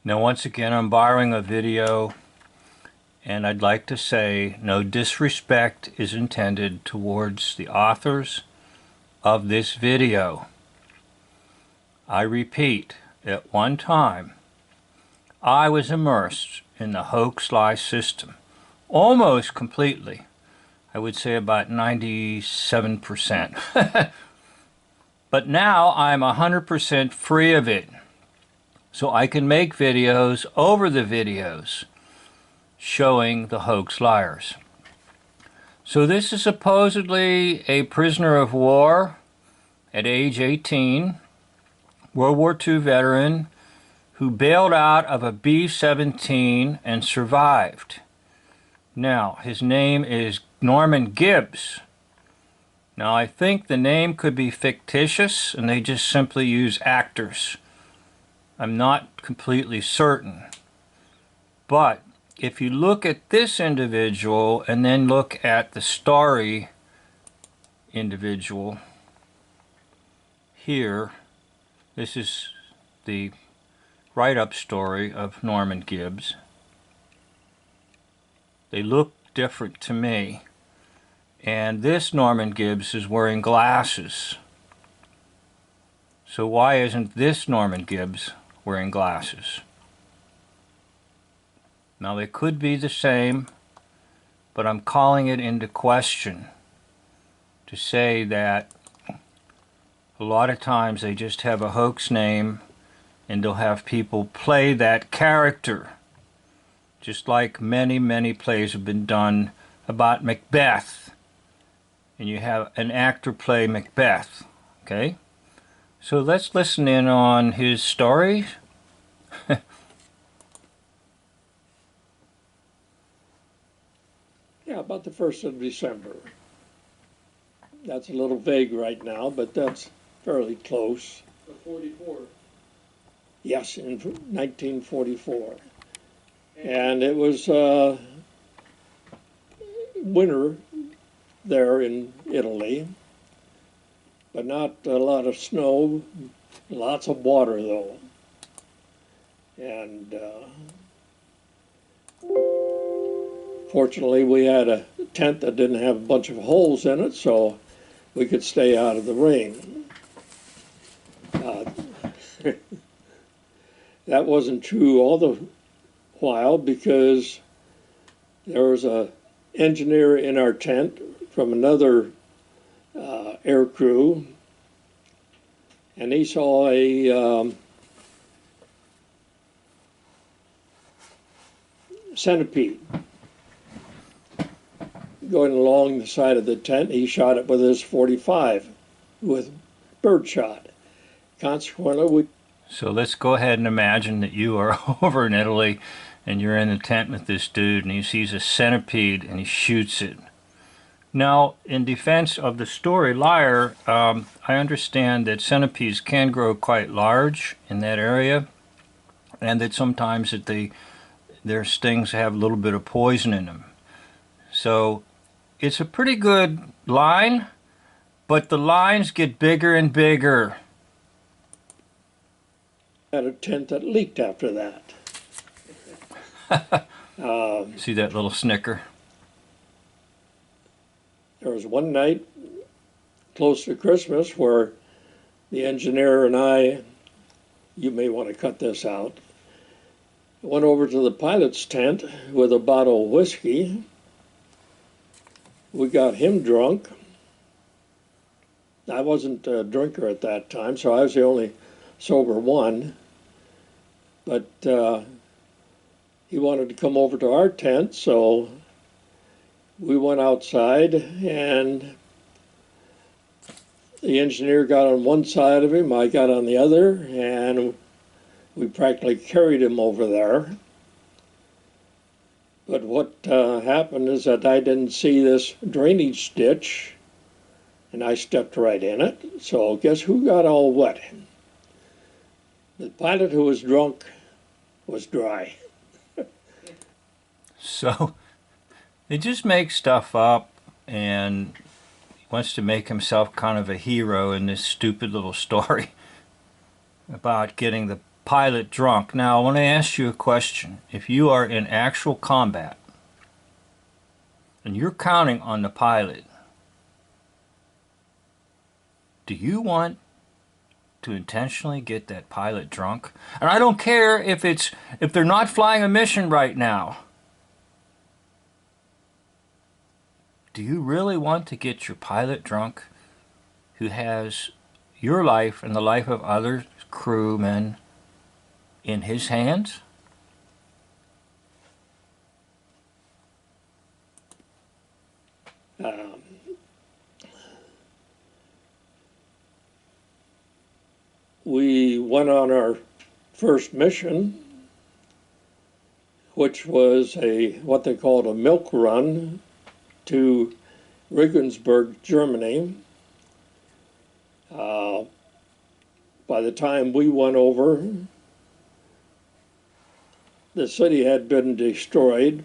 Now once again I'm borrowing a video, and I'd like to say no disrespect is intended towards the authors of this video. I repeat, at one time I was immersed in the hoax-lie system almost completely. I would say about 97%. But now I'm 100% free of it. So I can make videos over the videos showing the hoax liars. So this is supposedly a prisoner of war at age 18, World War II veteran who bailed out of a B-17 and survived. Now, his name is Norman Gibbs. Now, I think the name could be fictitious and they just simply use actors. I'm not completely certain. But if you look at this individual and then look at the story individual here, this is the write-up story of Norman Gibbs. They look different to me. And this Norman Gibbs is wearing glasses. So why isn't this Norman Gibbs wearing glasses? Now they could be the same, but I'm calling it into question to say that a lot of times they just have a hoax name and they'll have people play that character, just like many plays have been done about Macbeth. And you have an actor play Macbeth, okay? So let's listen in on his story. Yeah, about the 1st of December. That's a little vague right now, but that's fairly close. 44. Yes, in 1944. And it was winter there in Italy, but not a lot of snow, lots of water though. And fortunately we had a tent that didn't have a bunch of holes in it, so we could stay out of the rain. That wasn't true all the while, because there was a engineer in our tent from another air crew, and he saw a centipede going along the side of the tent. He shot it with his .45 with birdshot. Consequently, So let's go ahead and imagine that you are over in Italy and you're in the tent with this dude and he sees a centipede and he shoots it. Now, in defense of the story liar, I understand that centipedes can grow quite large in that area, and that sometimes that their stings have a little bit of poison in them. So it's a pretty good line, but the lines get bigger and bigger. had a tent that leaked after that. See that little snicker? There was one night close to Christmas where the engineer and I, you may want to cut this out, went over to the pilot's tent with a bottle of whiskey. We got him drunk. I wasn't a drinker at that time, so I was the only sober one. But he wanted to come over to our tent, so we went outside, and the engineer got on one side of him, I got on the other, and we practically carried him over there. But what happened is that I didn't see this drainage ditch, and I stepped right in it. So guess who got all wet? The pilot, who was drunk, was dry. So they just make stuff up, and he wants to make himself kind of a hero in this stupid little story about getting the pilot drunk. Now, I want to ask you a question. If you are in actual combat and you're counting on the pilot, do you want to intentionally get that pilot drunk? And I don't care if they're not flying a mission right now. Do you really want to get your pilot drunk who has your life and the life of other crewmen in his hands? We went on our first mission, which was what they called a milk run to Regensburg, Germany. By the time we went over, the city had been destroyed,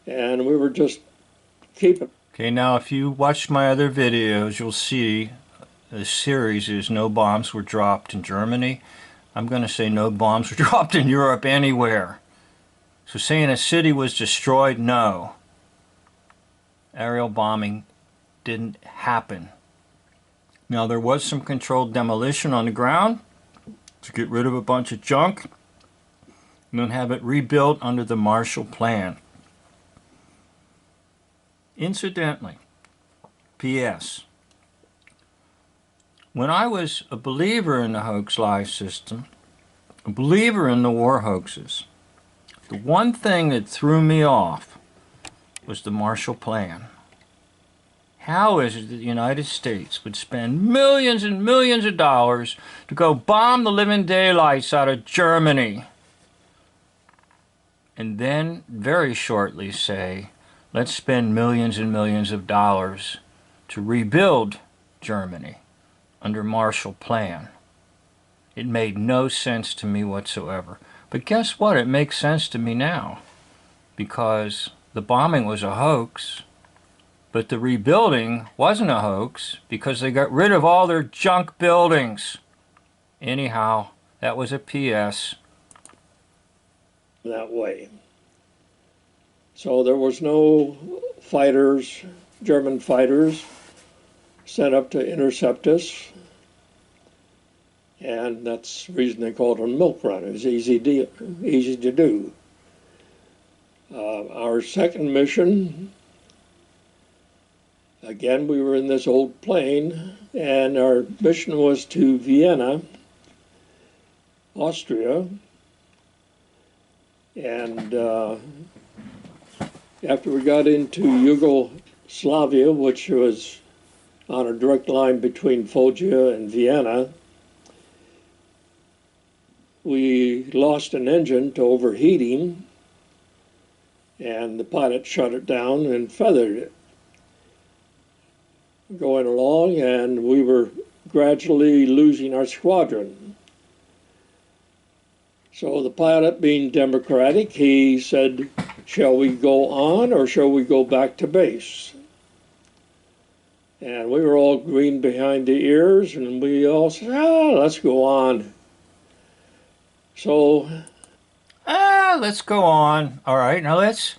and we were just keeping. Okay, now if you watch my other videos, you'll see the series is no bombs were dropped in Germany. I'm going to say no bombs were dropped in Europe anywhere. So saying a city was destroyed, no. Aerial bombing didn't happen. Now there was some controlled demolition on the ground to get rid of a bunch of junk and then have it rebuilt under the Marshall Plan. Incidentally, P.S. When I was a believer in the hoax lie system, a believer in the war hoaxes, the one thing that threw me off was the Marshall Plan. How is it that the United States would spend millions and millions of dollars to go bomb the living daylights out of Germany and then very shortly say, let's spend millions and millions of dollars to rebuild Germany under Marshall Plan? It made no sense to me whatsoever. But guess what? It makes sense to me now, because the bombing was a hoax, but the rebuilding wasn't a hoax because they got rid of all their junk buildings. Anyhow, that was a P.S. that way. So there was no fighters, German fighters, sent up to intercept us. And that's the reason they called it a milk run. It was easy to do. Our second mission, again, we were in this old plane, and our mission was to Vienna, Austria. And after we got into Yugoslavia, which was on a direct line between Foggia and Vienna, we lost an engine to overheating, and the pilot shut it down and feathered it. Going along, and we were gradually losing our squadron. So the pilot, being democratic, he said, shall we go on or shall we go back to base? And we were all green behind the ears, and we all said, let's go on. So, let's go on. All right, now let's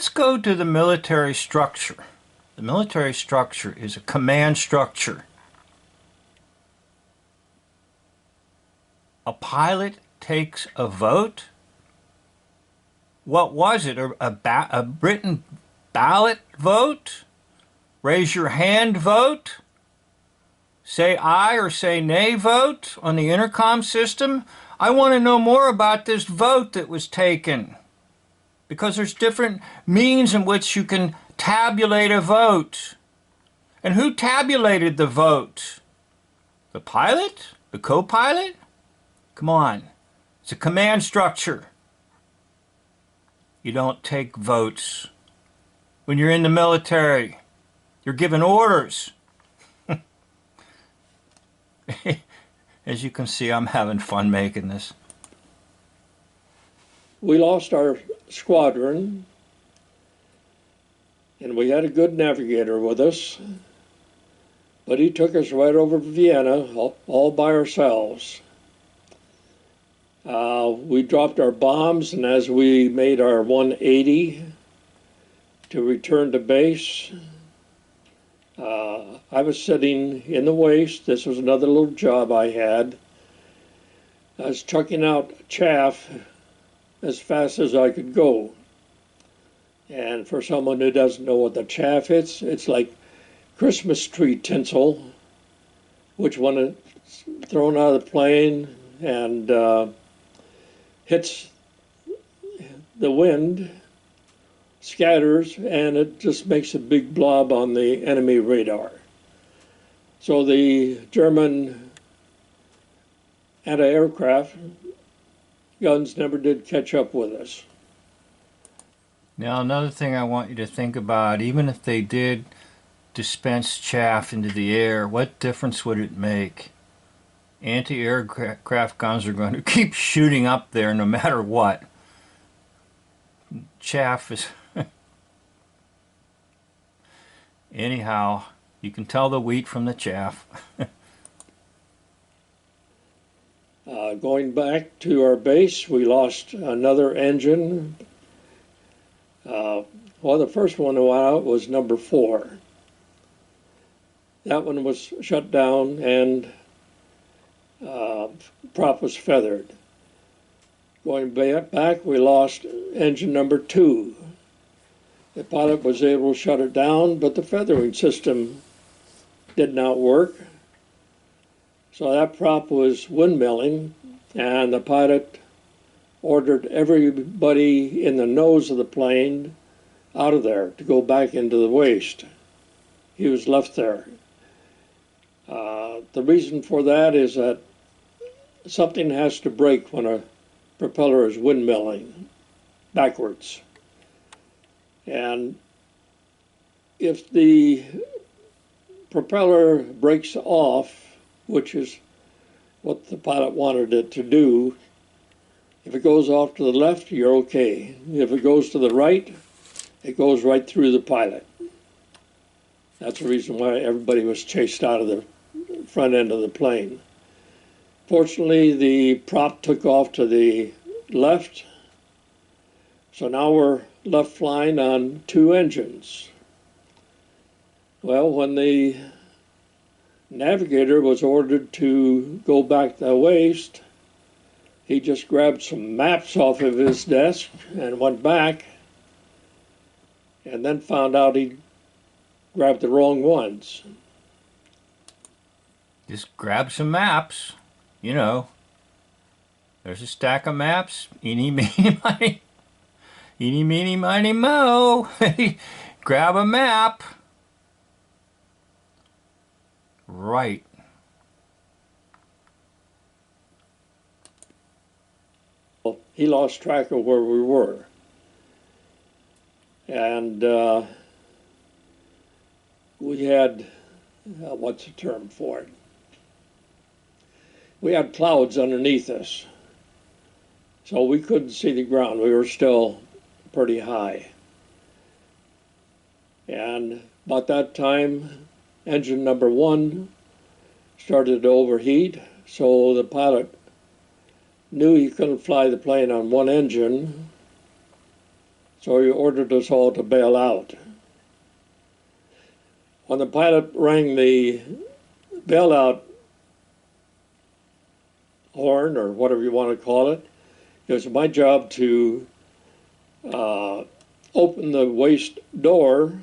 go to the military structure. The military structure is a command structure. A pilot takes a vote. What was it? A written ballot vote? Raise your hand vote? Say aye or say nay vote on the intercom system? I want to know more about this vote that was taken, because there's different means in which you can tabulate a vote. And who tabulated the vote? The pilot? The co-pilot? Come on. It's a command structure. You don't take votes. When you're in the military, you're given orders. As you can see, I'm having fun making this. we lost our squadron, and we had a good navigator with us, but he took us right over Vienna all by ourselves. We dropped our bombs, and as we made our 180 to return to base, I was sitting in the waist. This was another little job I had. I was chucking out chaff as fast as I could go. And for someone who doesn't know what the chaff is, it's like Christmas tree tinsel, which when it's thrown out of the plane and hits the wind, scatters, and it just makes a big blob on the enemy radar. So the German anti-aircraft guns never did catch up with us. Now, another thing I want you to think about, even if they did dispense chaff into the air, what difference would it make? Anti-aircraft guns are going to keep shooting up there no matter what. Chaff is... Anyhow, you can tell the wheat from the chaff. Going back to our base, we lost another engine. Well, the first one that went out was number 4. That one was shut down and prop was feathered. Going back, we lost engine number 2. The pilot was able to shut it down, but the feathering system did not work. So that prop was windmilling, and the pilot ordered everybody in the nose of the plane out of there to go back into the waist. He was left there. The reason for that is that something has to break when a propeller is windmilling backwards. And if the propeller breaks off, which is what the pilot wanted it to do, if it goes off to the left, you're okay. If it goes to the right, it goes right through the pilot. That's the reason why everybody was chased out of the front end of the plane. Fortunately, the prop took off to the left, so now we're left flying on 2 engines. Well, when the navigator was ordered to go back the waist, he just grabbed some maps off of his desk and went back, and then found out he grabbed the wrong ones. Just grab some maps. You know, there's a stack of maps. Eeny, meeny, miny. Eeny, meeny, miny, mo. Grab a map. Right. He lost track of where we were. And we had, what's the term for it? We had clouds underneath us. So we couldn't see the ground. We were still pretty high. And about that time, engine number 1 started to overheat, so the pilot knew he couldn't fly the plane on one engine, so he ordered us all to bail out. When the pilot rang the bailout horn, or whatever you want to call it, it was my job to open the waist door,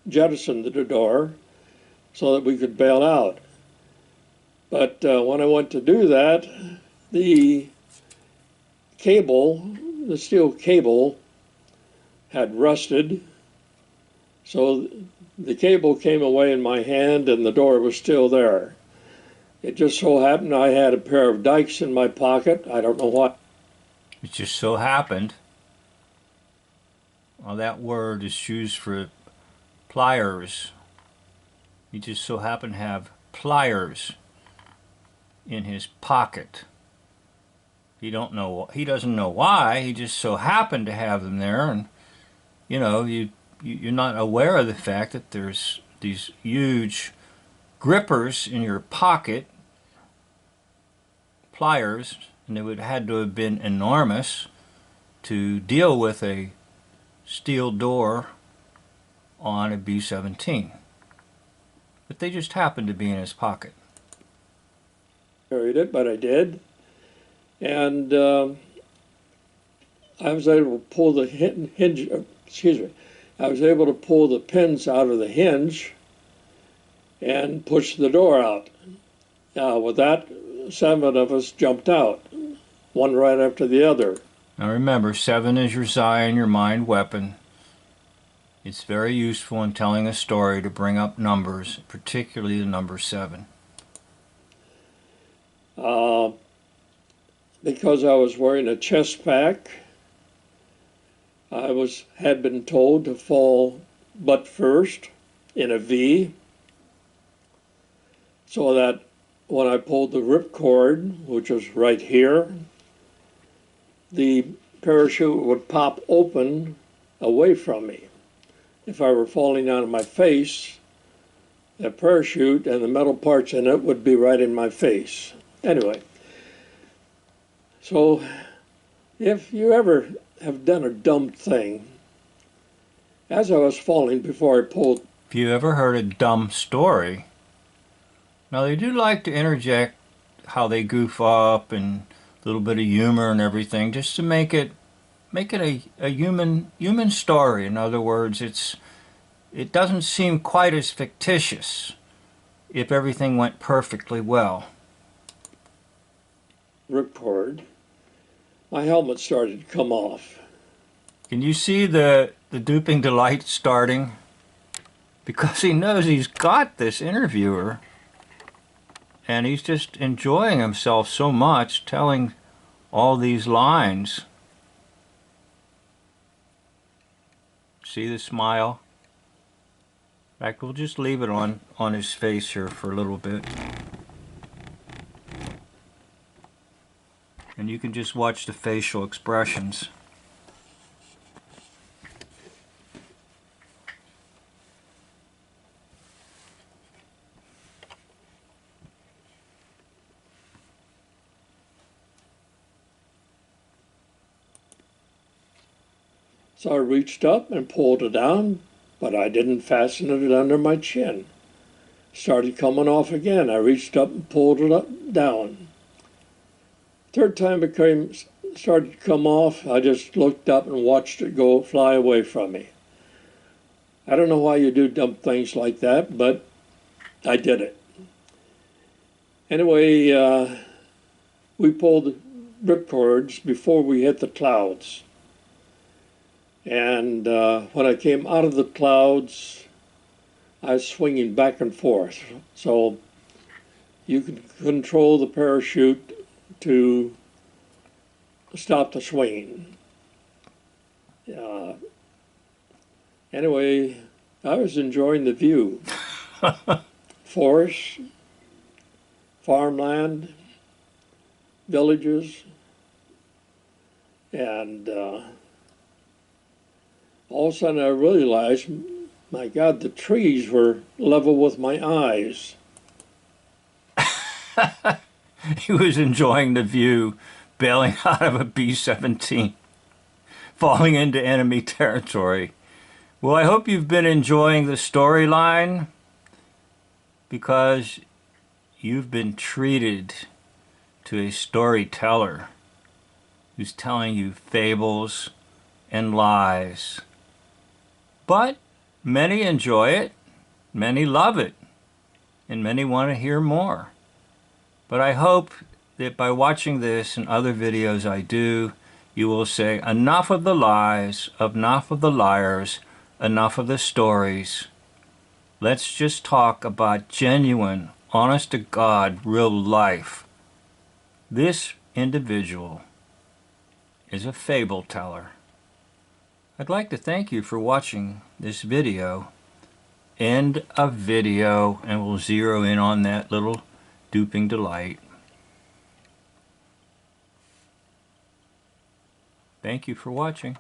jettison the door, so that we could bail out. But when I went to do that, the cable, the steel cable, had rusted, so the cable came away in my hand and the door was still there. It just so happened I had a pair of dikes in my pocket. I don't know what. It just so happened. Well, that word is used for pliers. He just so happened to have pliers in his pocket. He doesn't know why. He just so happened to have them there, and you know, you're not aware of the fact that there's these huge grippers in your pocket, pliers, and it would had to have been enormous to deal with a steel door on a B-17. But they just happened to be in his pocket. Carried it, but I did. And I was able to pull the hinge, excuse me, I was able to pull the pins out of the hinge and push the door out. With that, 7 of us jumped out, one right after the other. Now remember, 7 is your Zion, your mind weapon. It's very useful in telling a story to bring up numbers, particularly the number 7. Because I was wearing a chest pack, I had been told to fall butt first in a V, so that when I pulled the ripcord, which was right here, the parachute would pop open away from me. If I were falling on my face, the parachute and the metal parts in it would be right in my face. Anyway, so if you ever have done a dumb thing, as I was falling before I pulled... If you ever heard a dumb story, now they do like to interject how they goof up and a little bit of humor and everything, just to make it a human story. In other words, it doesn't seem quite as fictitious if everything went perfectly well. Ripcord, my helmet started to come off. Can you see the duping delight starting? Because he knows he's got this interviewer, and he's just enjoying himself so much telling all these lines. See the smile? In fact, we'll just leave it on his face here for a little bit. And you can just watch the facial expressions. So I reached up and pulled it down, but I didn't fasten it under my chin. Started coming off again. I reached up and pulled it up, down. Third time it started to come off, I just looked up and watched it fly away from me. I don't know why you do dumb things like that, but I did it. Anyway, we pulled ripcords before we hit the clouds. And when I came out of the clouds, I was swinging back and forth. So you can control the parachute to stop the swinging. Anyway, I was enjoying the view. Forest, farmland, villages, and all of a sudden I realized, my God, the trees were level with my eyes. He was enjoying the view, bailing out of a B-17, falling into enemy territory. Well, I hope you've been enjoying the storyline, because you've been treated to a storyteller who's telling you fables and lies. But many enjoy it, many love it, and many want to hear more. But I hope that by watching this and other videos I do, you will say, enough of the lies, enough of the liars, enough of the stories. Let's just talk about genuine, honest to God, real life. This individual is a fable teller. I'd like to thank you for watching this video. End of video, and we'll zero in on that little duping delight. Thank you for watching.